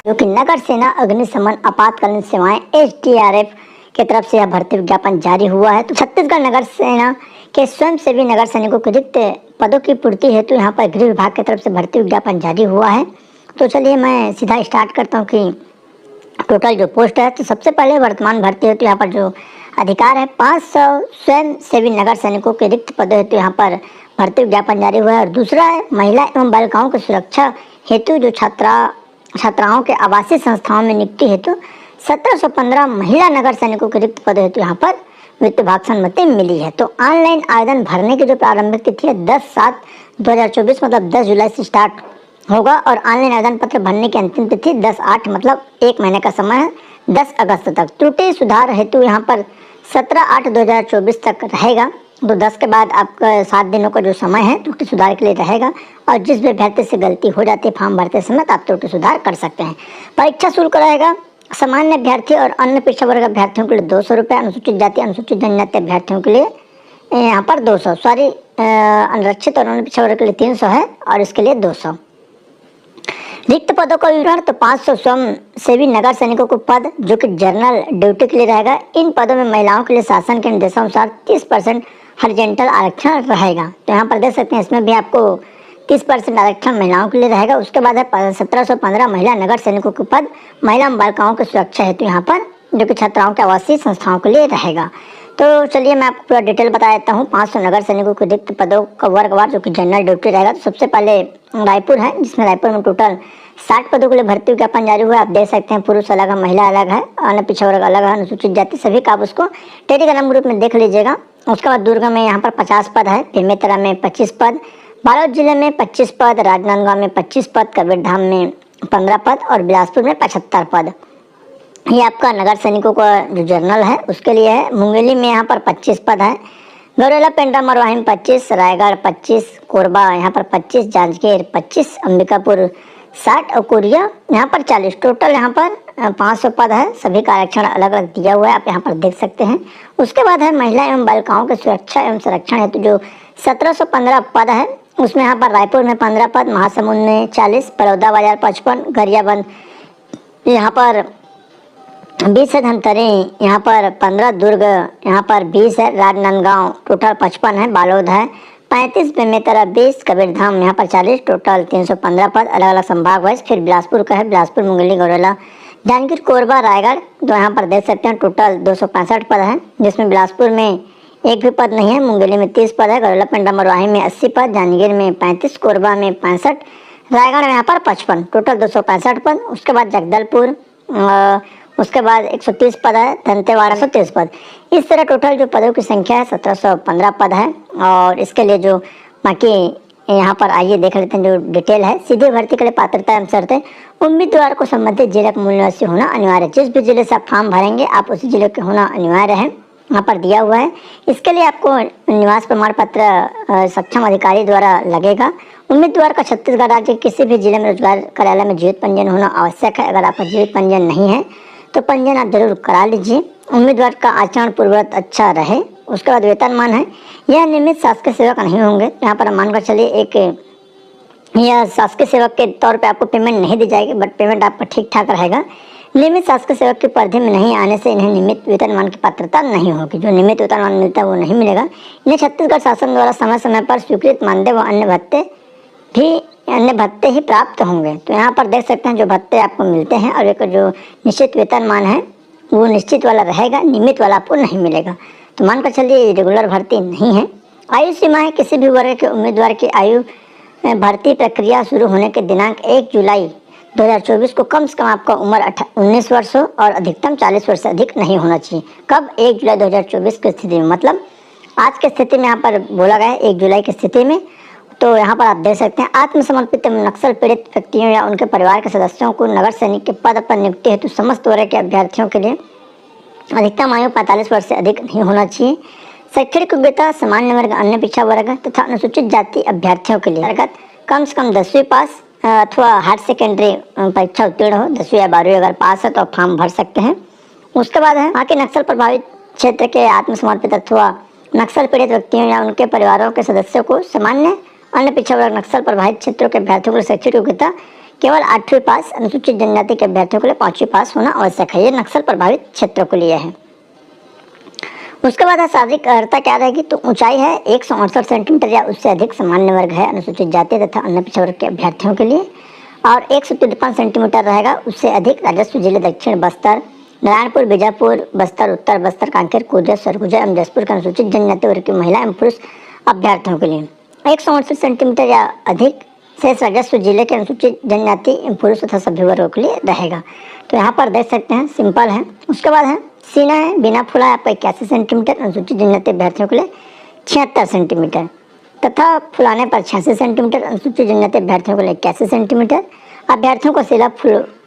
जो कि नगर सेना अग्निशमन आपातकालीन सेवाएं एसडीआरएफ की तरफ से यह भर्ती विज्ञापन जारी हुआ है। तो छत्तीसगढ़ नगर सेना के स्वयंसेवी नगर सैनिकों के रिक्त पदों की पूर्ति हेतु यहाँ पर गृह विभाग की तरफ से भर्ती विज्ञापन जारी हुआ है। तो चलिए मैं सीधा स्टार्ट करता हूँ कि टोटल जो पोस्ट है। तो सबसे पहले वर्तमान भर्ती हेतु यहाँ पर जो अधिकार है 500 स्वयंसेवी नगर सैनिकों के रिक्त पदों हेतु यहाँ पर भर्ती विज्ञापन जारी हुआ है। और दूसरा है महिला एवं बालिकाओं की सुरक्षा हेतु जो छात्राओं के आवासीय संस्थाओं में नियुक्ति हेतु 1715 महिला नगर सैनिकों के रिक्त पद हेतु यहाँ पर वित्त विभाग से अनुमति मिली है। तो ऑनलाइन आवेदन भरने की जो प्रारंभिक तिथि है 10/7/2024 मतलब 10 जुलाई से स्टार्ट होगा। और ऑनलाइन आवेदन पत्र भरने की अंतिम तिथि 10/8 मतलब 1 महीने का समय है 10 अगस्त तक। त्रुटि सुधार हेतु यहाँ पर 17/8/2024 तक रहेगा। तो 10 के बाद आपका 7 दिनों का जो समय है त्रुटि सुधार के लिए रहेगा। और जिस भी अभ्यर्थी से गलती हो जाती है फॉर्म भरते समय तो आप त्रुटि सुधार कर सकते हैं। परीक्षा शुल्क रहेगा सामान्य अभ्यर्थी और अन्य पिछड़ा वर्ग अभ्यर्थियों के लिए 200 रुपये, अनुसूचित जाति अनुसूचित जनजाति अभ्यर्थियों के लिए यहाँ पर 200, अनरक्षित और अन्य पिछड़ा वर्ग के लिए 300 है और इसके लिए 200। रिक्त पदों का विवरण तो 500 स्वयं सेवी नगर सैनिकों को पद जो कि जनरल ड्यूटी के लिए रहेगा। इन पदों में महिलाओं के लिए शासन के निर्देशानुसार 30% हॉरिजॉन्टल आरक्षण रहेगा। तो यहाँ पर देख सकते हैं इसमें भी आपको 30% आरक्षण महिलाओं के लिए रहेगा। उसके बाद है 1715 महिला नगर सैनिकों के पद महिला बालिकाओं की सुरक्षा हेतु यहाँ पर जो कि छात्राओं के आवासीय संस्थाओं के लिए रहेगा। तो चलिए मैं आपको पूरा डिटेल बता देता हूँ। 500 नगर सैनिकों के रिक्त पदों का वर्गवार जो कि जनरल ड्यूटी रहेगा। तो सबसे पहले रायपुर है जिसमें रायपुर में टोटल 60 पदों के लिए भर्ती विज्ञापन जारी हुआ है। आप देख सकते हैं पुरुष अलग है, महिला अलग है, अन्य पिछड़ा वर्ग अलग है, अनुसूचित जाति सभी का आप उसको टेलीग्राम ग्रुप में देख लीजिएगा। उसके बाद दुर्ग में यहाँ पर 50 पद है, बेमेतरा में 25 पद, बालोद जिले में 25 पद, राजनांदगांव में 25 पद, कबीरधाम में 15 पद और बिलासपुर में 75 पद। ये आपका नगर सैनिकों का जो जनरल है उसके लिए है। मुंगेली में यहाँ पर 25 पद है, गौरेला पेंड्रा मरवाही में 25, रायगढ़ 25, कोरबा यहाँ पर 25, जांजगीर 25, अंबिकापुर 60 और कोरिया यहाँ पर 40। टोटल यहाँ पर 500 पद है। सभी का आरक्षण अलग अलग दिया हुआ है, आप यहाँ पर देख सकते हैं। उसके बाद है महिला एवं बालिकाओं की सुरक्षा एवं संरक्षण हेतु जो 1715 पद है उसमें यहाँ पर रायपुर में 15 पद, महासमुंद में 40, बलौदाबाजार 55, गरियाबंद यहाँ पर 20 है, धमतरी यहाँ पर 15, दुर्ग यहाँ पर 20 है, राजनांदगांव टोटल 55 है, बालोद है 35, बेमेतरा 20, कबीरधाम यहाँ पर 40, टोटल 315 पद अलग अलग संभाग वाइज। फिर बिलासपुर का है, बिलासपुर मुंगेली गौरेला जांजगीर कोरबा रायगढ़ तो यहाँ पर देख सकते हैं टोटल 265 पद है जिसमें बिलासपुर में एक भी पद नहीं है, मुंगेली में 30 पद है, गौरेला पेंड्रा मरवाही में 80 पद, जांजगीर में 35, कोरबा में 65, रायगढ़ में यहाँ पर 55, टोटल 265 पद। उसके बाद जगदलपुर उसके बाद 130 पद है, दंतेवाड़ा 130 पद। इस तरह टोटल जो पदों की संख्या है 1715 पद है। और इसके लिए जो बाकी यहाँ पर आइए देख लेते हैं जो डिटेल है। सीधे भर्ती के लिए पात्रता एवं शर्तें उम्मीदवार को संबंधित जिले का मूल निवासी होना अनिवार्य। जिस भी जिले से आप फॉर्म भरेंगे आप उसी जिले के होना अनिवार्य है, यहाँ पर दिया हुआ है। इसके लिए आपको निवास प्रमाण पत्र सक्षम अधिकारी द्वारा लगेगा। उम्मीदवार का छत्तीसगढ़ राज्य के किसी भी जिले में रोजगार कार्यालय में जीवित पंजीयन होना आवश्यक है। अगर आपका जीवित पंजीयन नहीं है तो पंजीयन आप जरूर करा लीजिए। उम्मीदवार का आचरण पूर्ववत अच्छा रहे। उसके बाद वेतनमान है, यह नियमित शासकीय सेवक नहीं होंगे। यहाँ पर मानकर चलिए एक यह शासकीय सेवक के तौर पे आपको पेमेंट नहीं दी जाएगी, बट पेमेंट आपका ठीक ठाक रहेगा। नियमित शासकीय सेवक की परिधि में नहीं आने से इन्हें नियमित वेतनमान की पात्रता नहीं होगी। जो नियमित वेतनमान मिलता है वो नहीं मिलेगा। इन्हें छत्तीसगढ़ शासन द्वारा समय समय पर स्वीकृत मानदेय व अन्य भत्ते ही प्राप्त होंगे। तो यहाँ पर देख सकते हैं जो भत्ते आपको मिलते हैं और एक जो निश्चित वेतनमान है वो निश्चित वाला रहेगा, नियमित वाला आपको नहीं मिलेगा। तो मानकर चलिए रेगुलर भर्ती नहीं है। आयु सीमा है, किसी भी वर्ग के उम्मीदवार की आयु भर्ती प्रक्रिया शुरू होने के दिनांक 1 जुलाई 2024 को कम से कम आपका उम्र 19 वर्ष हो और अधिकतम 40 वर्ष से अधिक नहीं होना चाहिए। कब? 1 जुलाई 2024 की स्थिति में, मतलब आज की स्थिति में यहाँ पर बोला गया है 1 जुलाई की स्थिति में। तो यहाँ पर आप देख सकते हैं आत्मसमर्पित नक्सल पीड़ित व्यक्तियों या उनके परिवार के सदस्यों को नगर सैनिक के पद पर नियुक्ति हेतु समस्त वर्ग के अभ्यर्थियों के लिए अधिकतम आयु 45 वर्ष से अधिक नहीं होना चाहिए। शैक्षणिक योग्यता सामान्य वर्ग, अन्य पिछड़ा वर्ग तथा अनुसूचित जाति अभ्यर्थियों के लिए कम से कम 10वीं पास अथवा हायर सेकेंडरी परीक्षा उत्तीर्ण हो। 10वीं या 12वीं अगर पास है तो आप फॉर्म भर सकते हैं। उसके बाद है वहाँ के नक्सल प्रभावित क्षेत्र के आत्मसमर्पित अथवा नक्सल पीड़ित व्यक्तियों या उनके परिवारों के सदस्यों को सामान्य अन्य पिछड़ा वर्ग नक्सल प्रभावित क्षेत्रों के अभ्यर्थियों के लिए शैक्षणिक योग्यता केवल 8वीं पास, अनुसूचित जनजाति के अभ्यर्थियों के लिए 5वीं पास होना आवश्यक है। ये नक्सल प्रभावित क्षेत्रों के लिए है। उसके बाद शारीरिक अर्हता क्या रहेगी? तो ऊंचाई है 168 सेंटीमीटर या उससे अधिक सामान्य वर्ग है, अनुसूचित जाति तथा अन्य पिछड़ा वर्ग के अभ्यर्थियों के लिए, और 153 सेंटीमीटर रहेगा उससे अधिक राजस्व जिले दक्षिण बस्तर, नारायणपुर, बीजापुर, बस्तर, उत्तर बस्तर, कांकेर, कोरिया, सरगुजा एवं जसपुर के अनुसूचित जनजाति वर्ग की महिला एवं पुरुष अभ्यर्थियों के लिए 168 सेंटीमीटर या अधिक शेष राजस्व जिले के अनुसूचित जनजाति पुरुष तथा सभी वर्गों के लिए रहेगा। तो यहाँ पर देख सकते हैं सिंपल है। उसके बाद है सीना है बिना फुला आपका 81 सेंटीमीटर, अनुसूचित जनजाति अभ्यर्थियों के लिए 76 सेंटीमीटर तथा फुलाने पर 86 सेंटीमीटर, अनुसूचित जनजाति अभ्यर्थियों के लिए 81 सेंटीमीटर। अभ्यर्थियों को सिला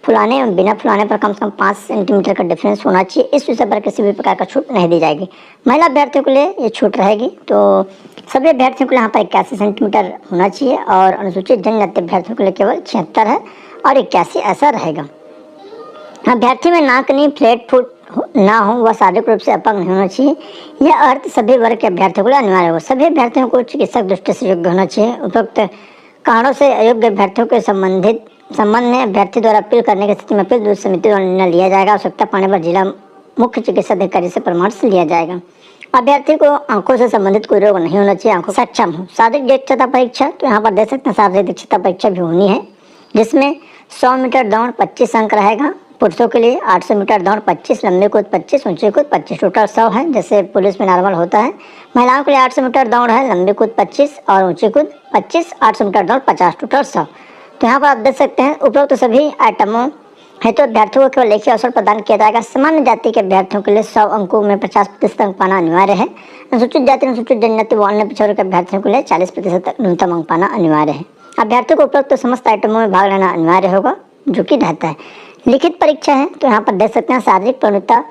फुलाने और बिना फुलाने पर कम से कम 5 सेंटीमीटर का डिफरेंस होना चाहिए। इस विषय पर किसी भी प्रकार का छूट नहीं दी जाएगी। महिला अभ्यर्थियों के लिए ये छूट रहेगी। तो सभी अभ्यर्थियों के लिए यहाँ पर 81 सेंटीमीटर होना चाहिए और अनुसूचित जनजाति अभ्यर्थियों के लिए केवल 76 है और 81 ऐसा रहेगा। अभ्यर्थी में नाक, नी, फ्लैट फुट ना हो, वह शारीरिक रूप से अपंग नहीं होना चाहिए। यह अर्थ सभी वर्ग के अभ्यर्थियों के लिए अनिवार्य होगा। सभी अभ्यर्थियों को चिकित्सक दृष्टि से योग्य होना चाहिए। उपरोक्त कारणों से अयोग्य अभ्यर्थियों के संबंध में अभ्यर्थी द्वारा अपील करने की स्थिति में अपील समिति द्वारा निर्णय लिया जाएगा। आवश्यकता पड़ने पर जिला मुख्य चिकित्सा अधिकारी से परामर्श लिया जाएगा। अभ्यर्थी को आंखों से संबंधित कोई रोग नहीं होना चाहिए, आंखों सक्षम हो। शारीरिक दक्षता परीक्षा, तो यहाँ पर देख सकते हैं शारीरिक दक्षता परीक्षा भी होनी है, जिसमें 100 मीटर दौड़ 25 अंक रहेगा पुरुषों के लिए, 800 मीटर दौड़ 25, लंबी कूद 25, ऊंची कूद 25, टोटल 100 है जैसे पुलिस में नॉर्मल होता है। महिलाओं के लिए 800 मीटर दौड़ है, लंबी कूद 25 और ऊंची कूद 25, 800 मीटर दौड़ 50, टोटल 100। तो यहाँ पर आप देख सकते हैं उपरोक्त सभी आइटमों हेतु अभ्यर्थियों को केवल लिखित अवसर प्रदान किया जाएगा। सामान्य जाति के अभ्यर्थियों के लिए 100 अंकों में 50% अंक पाना अनिवार्य है। अनुसूचित जाति, अनुसूचित जनजाति व अन्य पिछड़े के अभ्यर्थियों के लिए 40% न्यूनतम अंक पाना अनिवार्य है। अभ्यर्थियों को उपरोक्त समस्त आइटमों में भाग लेना अनिवार्य होगा, जो कि रहता है। लिखित परीक्षा है, तो यहाँ पर देख सकते हैं शारीरिक प्रवणता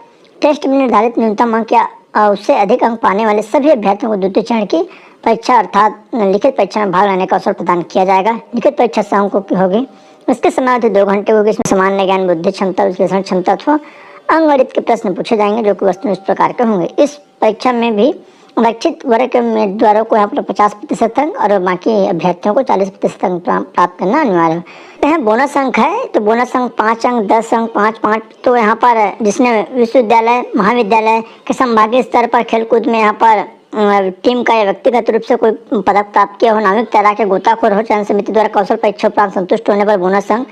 टेस्ट में निर्धारित न्यूनतम अंक या उससे अधिक अंक पाने वाले सभी अभ्यर्थियों को द्वितीय चरण की परीक्षा अर्थात लिखित परीक्षा में भाग लेने का अवसर प्रदान किया जाएगा। लिखित परीक्षा 100 अंकों की होगी। इसके समयावधि 2 घंटे होगी। इसमें सामान्य ज्ञान, बुद्धि क्षमता, विश्लेषण क्षमता अथवा अंग गणित के प्रश्न पूछे जाएंगे, जो कि वस्तु इस प्रकार के होंगे। इस परीक्षा में भी आरक्षित वर्ग के उम्मीदवारों को यहाँ पर 50% अंक और बाकी अभ्यर्थियों को 40% अंक प्राप्त करना अनिवार्य है। बोनस अंक है, तो बोनस अंक 5 अंक, 10 अंक, 5, तो यहाँ पर जिसने विश्वविद्यालय, महाविद्यालय के संभागीय स्तर पर खेलकूद में यहाँ पर टीम का या व्यक्तिगत रूप से कोई पदक प्राप्त किया हो, नाविक, तैराक, गोताखोर हो, चयन समिति द्वारा कौशल परीक्षा उपरांत संतुष्ट होने पर बोनस अंक,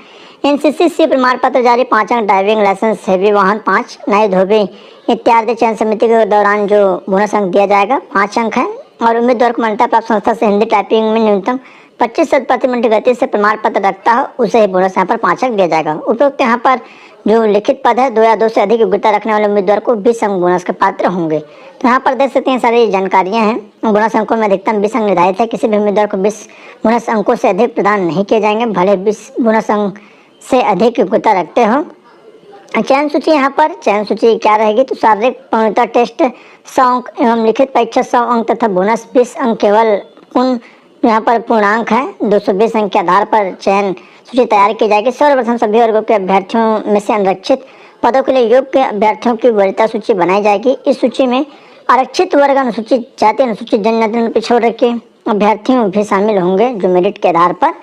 एनसीसी प्रमाण पत्र जारी 5 अंक, ड्राइविंग लाइसेंस, हेवी वाहन 5, नए धोबी इत्यादि चयन समिति के दौरान जो बोनस अंक दिया जाएगा 5 अंक है। और उम्मीदवार को मान्यता प्राप्त संस्था से हिंदी टाइपिंग में न्यूनतम 25 प्रति मिनट गति से प्रमाण पत्र रखता हो, उसे ही बोनस यहाँ पर 5 अंक दिया जाएगा। उपरोक्त यहाँ पर जो लिखित पद है 2 या 2 से अधिक योग्यता रखने वाले उम्मीदवार को 20 अंक बोनस के पात्र होंगे। तो यहाँ पर देख सकते हैं सारी जानकारियाँ हैं। बोनस अंकों में अधिकतम 20 अंक निर्धारित है। किसी भी उम्मीदवार को 20 बोनस अंकों से अधिक प्रदान नहीं किए जाएंगे, भले 20 बोनस अंक से अधिक योग्यता रखते हो। चयन सूची, यहाँ पर चयन सूची क्या रहेगी? तो शारीरिक पूर्णता टेस्ट 100 अंक एवं लिखित परीक्षा 100 अंक तथा बोनस 20 अंक केवल उन यहाँ पर पूर्णांक है। 220 अंक के आधार पर चयन सूची तैयार की जाएगी। सर्वप्रथम सभी वर्गों के अभ्यर्थियों में से आरक्षित पदों के लिए योग्य अभ्यर्थियों की वरीयता सूची बनाई जाएगी। इस सूची में आरक्षित वर्ग, अनुसूचित जाति, अनुसूचित जनजाति, पिछड़े वर्ग के अभ्यर्थियों भी शामिल होंगे, जो मेरिट के आधार पर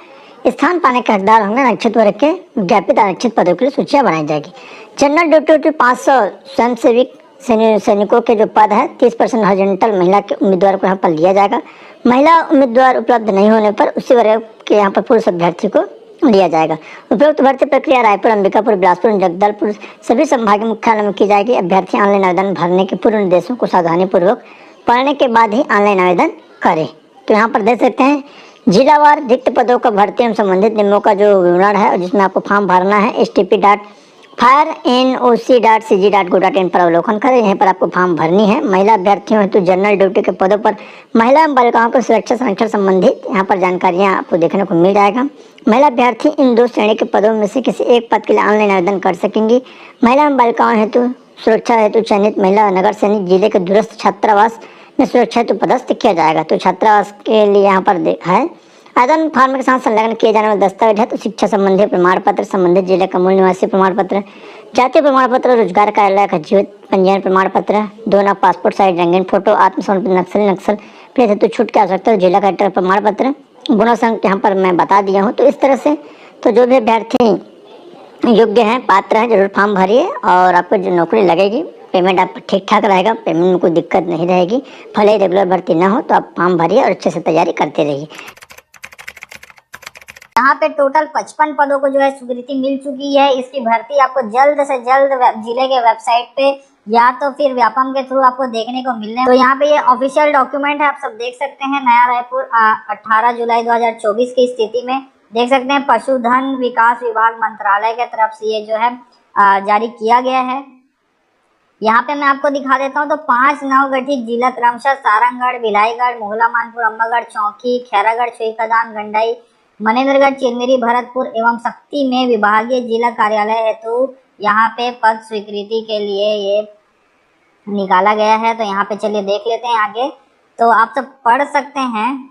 स्थान पाने के हकदार होंगे आरक्षित वर्ग के विज्ञापित आरक्षित पदों के लिए सूचियां बनाई जाएगी। जनरल ड्यूटी 500 स्वयंसेविक सैनिकों के जो पद है 30% हॉरिजॉन्टल महिला के उम्मीदवार को यहाँ पर लिया जाएगा। महिला उम्मीदवार उपलब्ध नहीं होने पर उसी वर्ग के यहाँ पर पुरुष अभ्यर्थी को लिया जाएगा। उपरोक्त भर्ती प्रक्रिया रायपुर, अंबिकापुर, बिलासपुर, जगदलपुर सभी संभागीय मुख्यालय में की जाएगी। अभ्यर्थी ऑनलाइन आवेदन भरने के पूर्व निर्देशों को सावधानी पूर्वक पढ़ने के बाद ही ऑनलाइन आवेदन करें। तो यहाँ पर देख सकते हैं जिलावार रिक्त पदों का भर्ती एवं संबंधित नियमों का जो विवरण है और जिसमें आपको फॉर्म भरना है stp.firenoc.cg.go.in पर अवलोकन करें। यहाँ पर आपको फॉर्म भरनी है। महिला अभ्यर्थियों हेतु जनरल ड्यूटी के पदों पर महिला एवं बालिकाओं को सुरक्षा संरक्षण संबंधित यहाँ पर जानकारियाँ आपको देखने को मिल जाएगा। महिला अभ्यर्थी इन 2 श्रेणी के पदों में से किसी एक पद के लिए ऑनलाइन आवेदन कर सकेंगी। महिला एवं बालिकाओं हेतु सुरक्षा हेतु चयनित महिला नगर सैनिक जिले के दूरस्थ छात्रावास में सुरक्षा हेतु पदस्थ किया जाएगा। तो छात्रावास के लिए यहाँ पर है आवेदन फॉर्म के साथ संलग्न किए जाने वाले दस्तावेज है तो शिक्षा संबंधी प्रमाण पत्र, संबंधित जिले का मूल निवासी प्रमाण पत्र, जातीय प्रमाण पत्र, रोजगार कार्यालय का जीवित पंजीयन प्रमाण पत्र, 2 नग पासपोर्ट साइज रंगीन फोटो, आत्मसमर्पित नक्सल प्रेस हेतु छूट की आवश्यकता, जिला कलेक्टर प्रमाण पत्र, गुणा संख्या यहाँ पर मैं बता दिया हूँ। तो इस तरह से तो जो भी अभ्यर्थी योग्य हैं, पात्र हैं, जरूर फॉर्म भरिए और आपको जो नौकरी लगेगी पेमेंट आप ठीक ठाक रहेगा, पेमेंट में कोई दिक्कत नहीं रहेगी। भले ही रेगुलर भर्ती ना हो तो आप फॉर्म भरिए और अच्छे से तैयारी करते रहिए। यहाँ पे टोटल 55 पदों को जो है स्वीकृति मिल चुकी है। इसकी भर्ती आपको जल्द से जल्द जिले के वेबसाइट पे या तो फिर व्यापम के थ्रू आपको देखने को मिलने। तो यहाँ पे ये ऑफिशियल डॉक्यूमेंट है, आप सब देख सकते हैं। नया रायपुर 18 जुलाई 2024 की स्थिति में देख सकते हैं पशुधन विकास विभाग मंत्रालय के तरफ से ये जो है जारी किया गया है। यहाँ पे मैं आपको दिखा देता हूँ। तो 5 नवगठित जिला क्रमशः सारंगगढ़, भिलाईगढ़, मोहला मानपुर, अम्बागढ़, चौकी, खैरागढ़, छुईकादान, गंडाई, मनेन्द्रगढ़, चिरमिरी, भरतपुर एवं शक्ति में विभागीय जिला कार्यालय हेतु यहाँ पे पद स्वीकृति के लिए ये निकाला गया है। तो यहाँ पे चलिए देख लेते हैं आगे। तो आप सब पढ़ सकते हैं।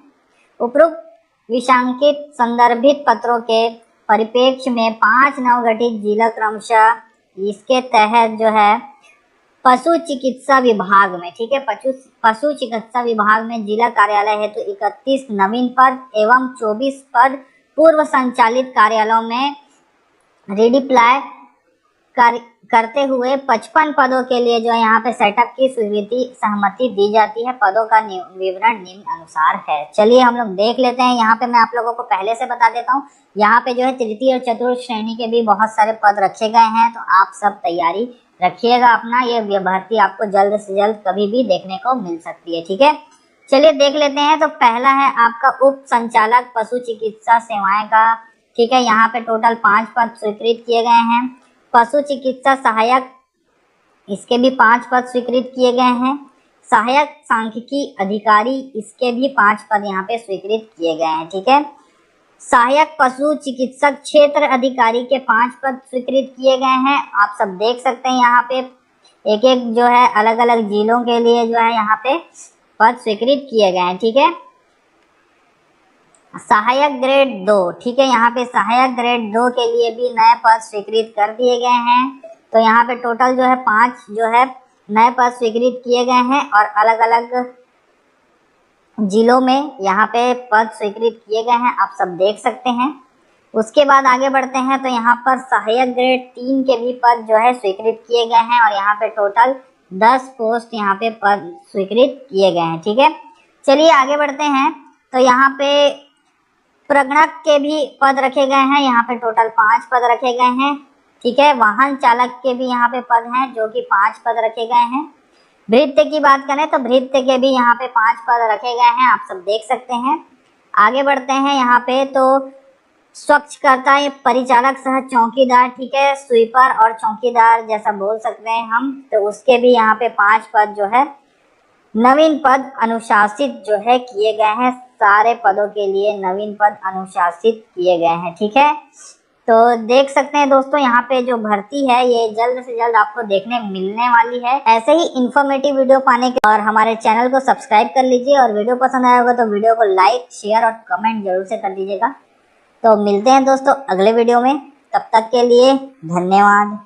उपरोक्त विषांकित संदर्भित पत्रों के परिप्रेक्ष्य में 5 नवगठित जिला क्रमशः इसके तहत जो है पशु चिकित्सा विभाग में, ठीक है, पशु चिकित्सा विभाग में जिला कार्यालय हेतु 31 नवीन पद एवं 24 पद पूर्व संचालित कार्यालयों में रिडिप्लाई करते हुए 55 पदों के लिए जो है यहाँ पे सेटअप की स्वीकृति सहमति दी जाती है। पदों का विवरण निम्न अनुसार है। चलिए हम लोग देख लेते हैं। यहाँ पे मैं आप लोगों को पहले से बता देता हूँ। यहाँ पे जो है तृतीय और चतुर्थ श्रेणी के भी बहुत सारे पद रखे गए हैं। तो आप सब तैयारी रखिएगा अपना। ये भर्ती आपको जल्द से जल्द कभी भी देखने को मिल सकती है, ठीक है। चलिए देख लेते हैं। तो पहला है आपका उप संचालक पशु चिकित्सा सेवाएं का, ठीक है। यहाँ पे टोटल 5 पद स्वीकृत किए गए हैं। पशु चिकित्सा सहायक, इसके भी 5 पद स्वीकृत किए गए हैं। सहायक सांख्यिकी अधिकारी, इसके भी 5 पद यहाँ पे स्वीकृत किए गए हैं, ठीक है। सहायक पशु चिकित्सक क्षेत्र अधिकारी के 5 पद स्वीकृत किए गए हैं। आप सब देख सकते हैं यहाँ पे एक एक जो है अलग अलग जिलों के लिए जो है यहाँ पे पद स्वीकृत किए गए हैं, ठीक है। सहायक ग्रेड 2, ठीक है, यहाँ पे सहायक ग्रेड 2 के लिए भी नए पद स्वीकृत कर दिए गए हैं। तो यहाँ पे टोटल जो है 5 जो है नए पद स्वीकृत किए गए हैं और अलग अलग जिलों में यहाँ पे पद स्वीकृत किए गए हैं, आप सब देख सकते हैं। उसके बाद आगे बढ़ते हैं। तो यहाँ पर सहायक ग्रेड 3 के भी पद जो है स्वीकृत किए गए हैं और यहाँ पे टोटल 10 पोस्ट यहाँ पे पद स्वीकृत किए गए हैं, ठीक है। चलिए आगे बढ़ते हैं। तो यहाँ पे प्रगणक के भी पद रखे गए हैं। यहाँ पे टोटल 5 पद रखे गए हैं, ठीक है। वाहन चालक के भी यहाँ पे पद हैं जो कि 5 पद रखे गए हैं। भृत्य की बात करें तो भृत्य के भी यहाँ पे 5 पद रखे गए हैं, आप सब देख सकते हैं। आगे बढ़ते हैं। यहाँ पे तो स्वच्छकर्ता परिचालक सह चौकीदार, ठीक है, स्वीपर और चौकीदार जैसा बोल सकते हैं हम। तो उसके भी यहाँ पे 5 पद जो है नवीन पद अनुशासित जो है किए गए हैं। सारे पदों के लिए नवीन पद अनुशासित किए गए हैं, ठीक है। तो देख सकते हैं दोस्तों यहाँ पे जो भर्ती है ये जल्द से जल्द आपको देखने मिलने वाली है। ऐसे ही इंफॉर्मेटिव वीडियो पाने के और हमारे चैनल को सब्सक्राइब कर लीजिए और वीडियो पसंद आया होगा तो वीडियो को लाइक, शेयर और कमेंट जरूर से कर दीजिएगा। तो मिलते हैं दोस्तों अगले वीडियो में, तब तक के लिए धन्यवाद।